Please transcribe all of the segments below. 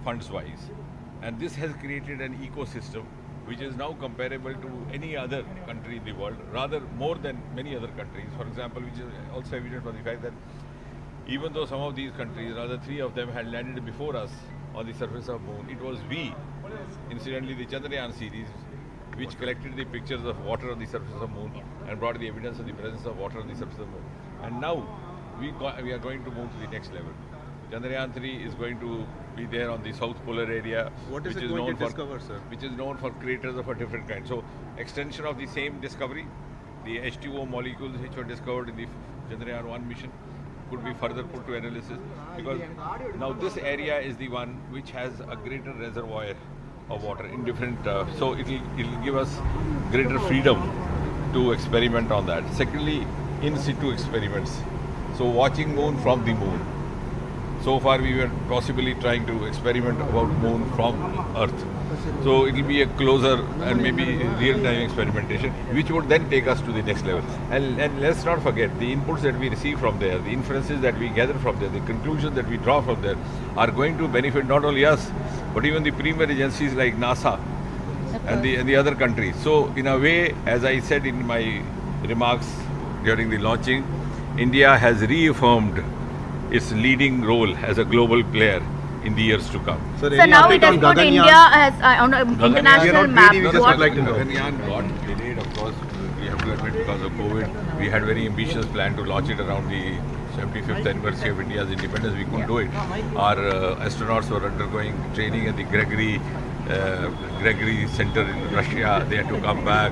funds wise, and this has created an ecosystem which is now comparable to any other country in the world, rather more than many other countries. For example, which is also evident from the fact that even though some of these countries, rather 3 of them, had landed before us on the surface of moon, it was we, incidentally the Chandrayaan series, which collected the pictures of water on the surface of moon and brought the evidence of the presence of water on the surface of moon. And now we are going to move to the next level. Chandrayaan 3 is going to be there on the South Polar area, which is going to discover, sir? Which is known for craters of a different kind. So, extension of the same discovery, the H2O molecules which were discovered in the Chandrayaan 1 mission could be further put to analysis, because now this area is the one which has a greater reservoir of water in different, so it'll give us greater freedom to experiment on that. Secondly, in situ experiments. So watching moon from the moon. So far we were possibly trying to experiment about moon from Earth. So it will be a closer and maybe real-time experimentation, which would then take us to the next level. And let's not forget, the inputs that we receive from there, the inferences that we gather from there, the conclusions that we draw from there are going to benefit not only us, but even the premier agencies like NASA and the other countries. So in a way, as I said in my remarks during the launching, India has reaffirmed its leading role as a global player in the years to come. So now it has put India as on an international map. Gaganyaan got delayed, of course, we have to admit, because of COVID. We had very ambitious plan to launch it around the 75th anniversary of India's independence. We couldn't do it. Our astronauts were undergoing training at the Gregory Center in Russia. They had to come back.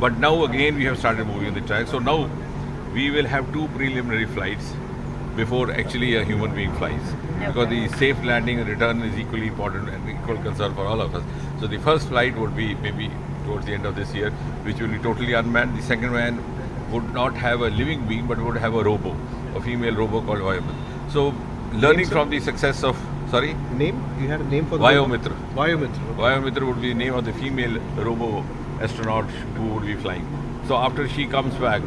But now again we have started moving on the track. So now we will have 2 preliminary flights before actually a human being flies, because the safe landing and return is equally important and equal concern for all of us. So the first flight would be maybe towards the end of this year, which will be totally unmanned. The second one would not have a living being, but would have a female robo called Vayomitra. So learning from the success of, sorry? Name? You had a name for the Vayomitra. Vayomitra. Vayomitra would be the name of the female robo astronaut who would be flying. So after she comes back,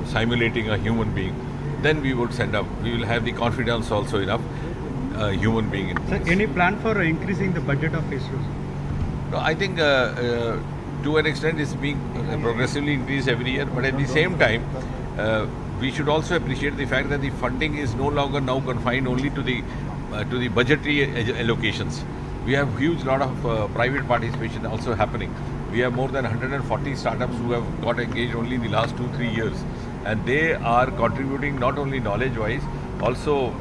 simulating a human being, then we would send up. We will have the confidence also enough human being in place. Sir, any plan for increasing the budget of ISRO? No, I think to an extent it's being progressively increased every year, but at the same time we should also appreciate the fact that the funding is no longer now confined only to the budgetary allocations. We have huge lot of private participation also happening. We have more than 140 startups who have got engaged only in the last 2-3 years, and they are contributing not only knowledge-wise, also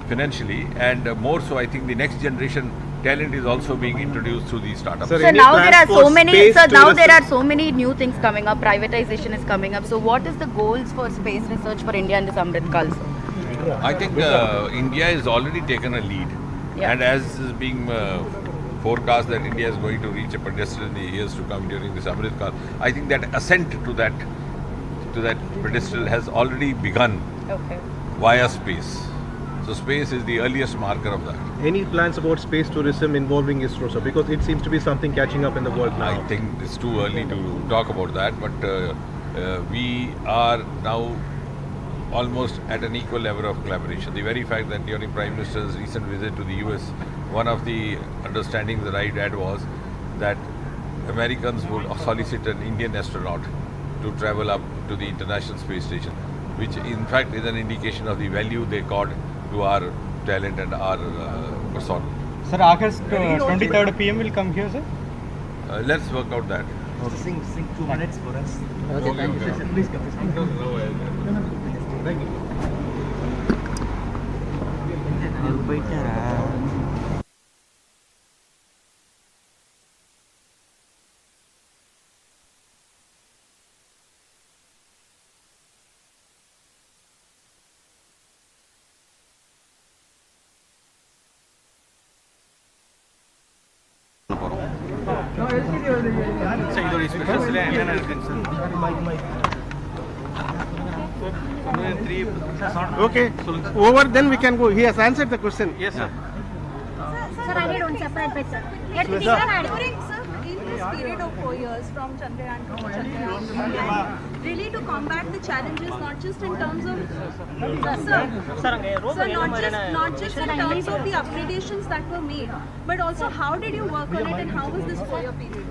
financially, and more so I think the next generation talent is also being introduced through these startups. So now there are so many. So now there are so many new things coming up. Privatization is coming up. So what is the goals for space research for India in this Amrit Kal? I think India has already taken a lead, and as is being forecast that India is going to reach a pedestal in the years to come during this Amrit Kal, I think that ascent to that pedestal has already begun via space. So space is the earliest marker of that. Any plans about space tourism involving ISRO, sir? Because it seems to be something catching up in the world now. I think it's too early to talk about that, but we are now almost at an equal level of collaboration. The very fact that during Prime Minister's recent visit to the US, one of the understandings that I had was that Americans would solicit an Indian astronaut to travel up to the International Space Station, which in fact is an indication of the value they got to our talent and our persona. Sir, August 23rd PM will come here, sir? Let's work out that. Sing 2 minutes for us. Okay, thank you, sir. Please come. Thank you. Okay, over then we can go. He has answered the question. Yes, sir. Sir, I need one separate bit, sir. During, sir, this period of 4 years from Chandrayaan to Chandrayaan 3, and really to combat the challenges, not just in terms of not just in terms of the upgradations that were made, but also how did you work on it and how was this 4-year period?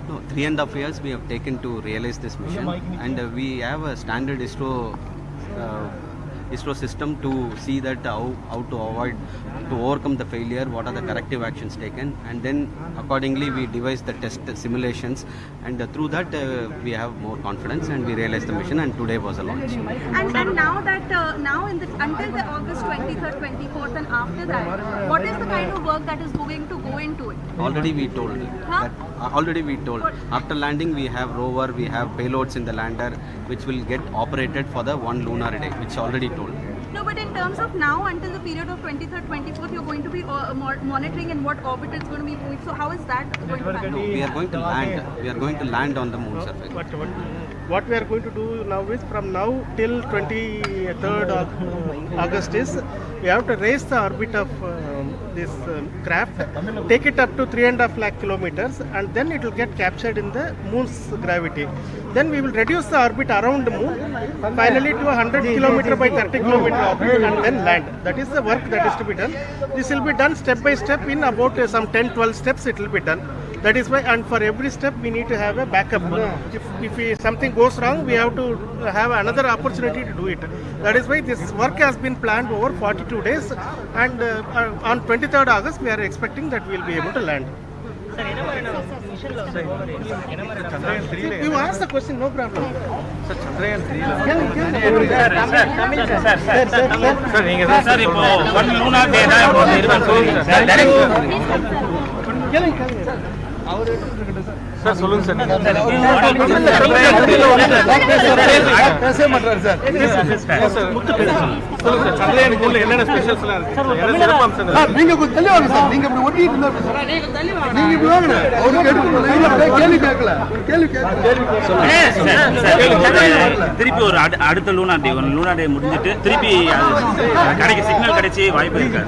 No, 3.5 years we have taken to realize this mission, and we have a standard ISRO system to see that how to overcome the failure, what are the corrective actions taken, and then accordingly we devise the test simulations, and through that we have more confidence and we realize the mission, and today was a launch. And now that until the August 23rd, 24th and after that, what is the kind of work that is going to go into it? Already we told. After landing we have rover, we have payloads in the lander which will get operated for the one lunar day, which already told. No, but in terms of now until the period of 23rd, 24th, you're going to be monitoring in what orbit it's going to be moving. So how is that going to happen? We are going to land. We are going to land on the moon surface. What we are going to do now is from now till 23rd of August is we have to raise the orbit of this craft, take it up to 3.5 lakh kilometers, and then it will get captured in the moon's gravity. Then we will reduce the orbit around the moon, finally to 100 kilometer by 30 kilometer orbit, and then land. That is the work that is to be done. This will be done step by step in about some 10-12 steps it will be done. That is why, and for every step we need to have a backup. If something goes wrong, we have to have another opportunity to do it. That is why this work has been planned over 42 days, and on 23rd August we are expecting that we will be able to land. You ask the question, no problem. Sir, Chandrayaan 3 sir சொல்லுங்க sir பேசவே மாட்டாரு sir சொல்லுங்க sir சந்திரயானுக்கு உள்ள என்னென்ன ஸ்பெஷல்ஸ்லாம் இருக்கு என்ன சிறப்பு அம்சங்கள் நீங்க கொஞ்சம் தள்ளி வாங்க சார் நீங்க இப்படி ஒட்டிட்டு இருந்தா நீங்க இப்படி வாங்க அவருக்கு எடுத்து கேள்வி கேட்கல திருப்பி ஒரு அடுத்த லூனார் டே முடிஞ்சிட்டு திருப்பி கிடைக்க சிக்னல் கிடைச்சி வாய்ப்பு இருக்கு.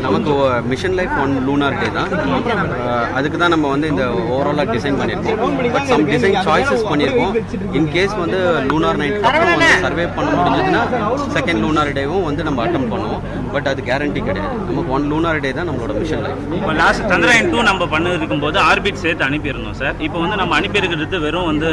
நமக்கு மிஷன் லைஃப் ஒன் லூனார் டே தான். அதுக்கு தான் நம்ம வந்து இந்த ஓவராலாக டிசைன் பண்ணியிருக்கோம். பட் சம் டிசைன் சாய்ஸஸ் பண்ணியிருக்கோம். இன் கேஸ் வந்து லூனார் நைட்டுக்கு அப்புறம் வந்து சர்வே பண்ண முடிஞ்சதுன்னா செகண்ட் லூனார் டேவும் வந்து நம்ம அட்டம் பண்ணுவோம். பட் அது கேரண்டி கிடையாது. நமக்கு ஒன் லூனார் டே தான் நம்மளோட மிஷன் லைஃப். இப்போ லாஸ்ட் சந்திரயான் 2 நம்ம பண்ணிருக்கும் போது ஆர்பிட் சேர்த்து அனுப்பியிருந்தோம் சார். இப்போ வந்து நம்ம அனுப்பியிருக்கிறது வெறும் வந்து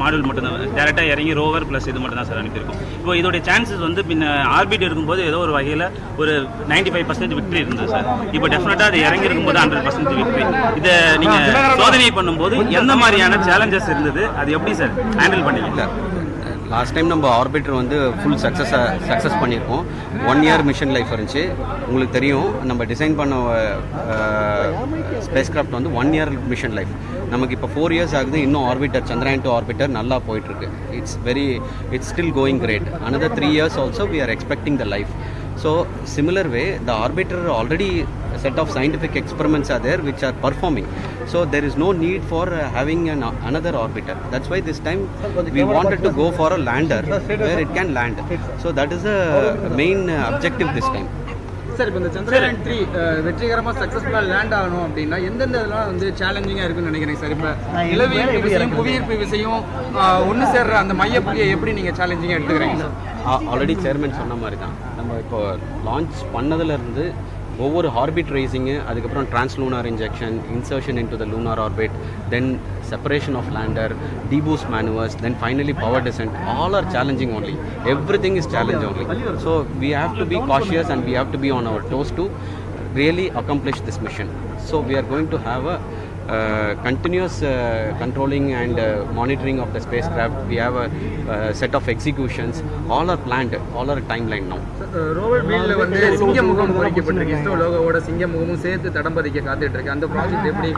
மாடல் மட்டும் தான், டேரெக்டாக இறங்கி ரோவர் ப்ளஸ் இது மட்டும் தான் சார் அனுப்பியிருக்கோம். இப்போ இதோடைய சான்சஸ் வந்து பின்ன ஆர்பிட் இருக்கும்போது ஏதோ ஒரு வகையில் ஒரு 95% விக்டரி இருந்தது சார். இப்போ டெஃபினட்டாக அது இறங்கி இருக்கும்போது 100% விக்டரி. இதை நீங்கள் சோதனை பண்ணும்போது எந்த மாதிரியான சேலஞ்சஸ் இருந்தது, அது எப்படி சார் ஹேண்டில் பண்ணீங்க? லாஸ்ட் டைம் நம்ம ஆர்பிட்டர் வந்து ஃபுல் சக்ஸஸ் பண்ணியிருக்கோம். 1 இயர் மிஷன் லைஃப் இருந்துச்சு. உங்களுக்கு தெரியும் நம்ம டிசைன் பண்ண ஸ்பேஸ் கிராஃப்ட் வந்து 1 இயர் மிஷன் லைஃப். நமக்கு இப்போ 4 இயர்ஸ் ஆகுது. இன்னும் ஆர்பிட்டர் சந்திரயான் 2 ஆர்பிட்டர் நல்லா போயிட்டுருக்கு. It's still going great. another 3 years also we are expecting the life. So similar way, the orbiter already set of scientific experiments are there which are performing. So there is no need for having another orbiter. That's why this time we wanted to go for a lander where it can land. So that is the main objective this time. Sir இப்போ இந்த சந்திரயான் 3 வெற்றிகரமாக சக்ஸஸ்ஃபுல்லாக land ஆகணும் அப்படின்னா எந்தெந்த இதெல்லாம் வந்து சேலஞ்சிங்காக இருக்குன்னு நினைக்கிறேன் சார்? இப்போ நிலவியல் விசையும் புவியீர்ப்பு விசையும் ஒன்று சேர்ற அந்த மையப்புள்ளியை எப்படி நீங்கள் சேலஞ்சிங்காக எடுத்துக்கிறீங்க சார்? ஆல்ரெடி சேர்மன் சொன்ன மாதிரி தான். நம்ம இப்போ லான்ச் பண்ணதுலேருந்து ஒவ்வொரு ஆர்பிட் ரேசிங்கு, அதுக்கப்புறம் translunar injection, insertion into the lunar orbit, then separation of lander, deboost maneuvers, then finally power descent, all are challenging only. Everything is challenge only. So we have to be cautious and we have to be on our toes to really accomplish this mission. So we are going to have a continuous controlling and monitoring of the spacecraft. We have a set of executions. All are planned, all are timeline now. Rover வீல்ல வந்து சிங்க முகம் பொறிக்கப்பட்டிருக்கு. இஸ்ரோ லோகோவோட சிங்க முகமும் சேர்த்து தடம் பதிக்க காத்துட்டு இருக்கு. அந்த ப்ராஜெக்ட் எப்படி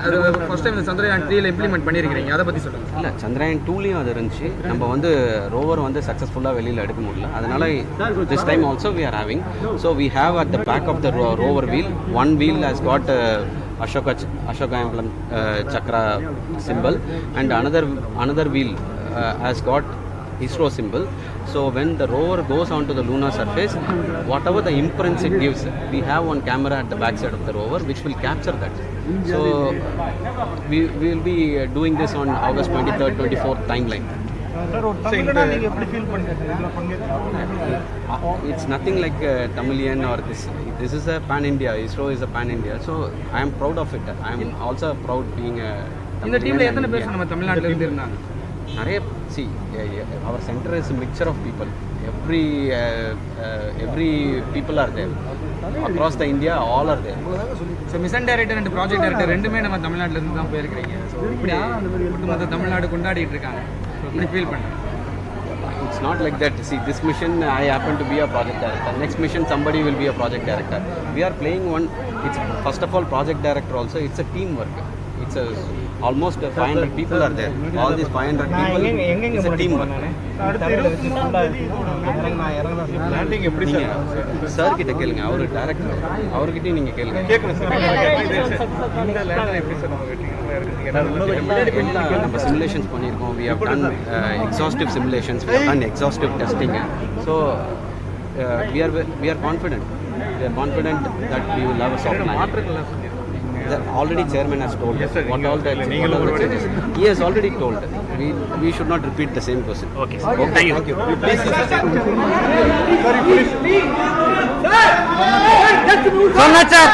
அது ஃபர்ஸ்ட் டைம் சந்திரயான் 3ல இம்ப்ளிமெண்ட் பண்ணிருக்கீங்க, அதை பத்தி சொல்லுங்க. இல்ல சந்திரயான் 2லயும் அது இருந்துச்சு. நம்ம வந்து ரோவர் வந்து சக்சஸ்ஃபுல்லா வெளியில எடுக்க முடியல. அதனால this time also we are having. So we have at the back of the rover wheel, one wheel has got Ashoka emblem chakra symbol, and another wheel has got ISRO symbol. So when the rover goes onto the lunar surface, whatever the imprints it gives, we have one camera at the back side of the rover which will capture that. So we will be doing this on August 23rd, 24th timeline. It's nothing like Tamilian or this. This is a pan-India. ISRO is a pan-India. So I am proud of it. I am also proud being a இந்த Tamilian. டீம்ல எத்தனை பேர் நம்ம தமிழ்நாட்டுல இருந்து இருந்தாங்க? நிறைய see, our center is a mixture of people. Every people are there. Across the India, all are there. So mission director and project director ரெண்டுமே நம்ம தமிழ்நாட்டுல இருந்து தான் போயிருக்கிறீங்க. ஸோ இப்படி ஒட்டுமொத்த தமிழ்நாடு கொண்டாடிட்டு இருக்காங்க. இப்படி ஃபீல் பண்ணுறேன். It's not like that. See, this mission I happen to be a project director. Next mission somebody will be a project director. We are playing one. It's first of all project director also. It's a teamwork. It's a almost 500 people are there. All these 500 people. It's a teamwork. Landing எப்படி sir கிட்ட கேளுங்க. அவரு director. அவர்கிட்ட நீங்க கேளுங்க. இந்த lander எப்படி sir நம்ம வெட்டிங்க? நம்ம simulations பண்ணியிருக்கோம். We have done exhaustive simulations. We have done exhaustive testing. So we are confident. We are confident that we will have a soft landing. Already chairman has told us what all the changes. He has already told. We should not repeat the same question. Okay. Thank you. Please. சொன்னா sir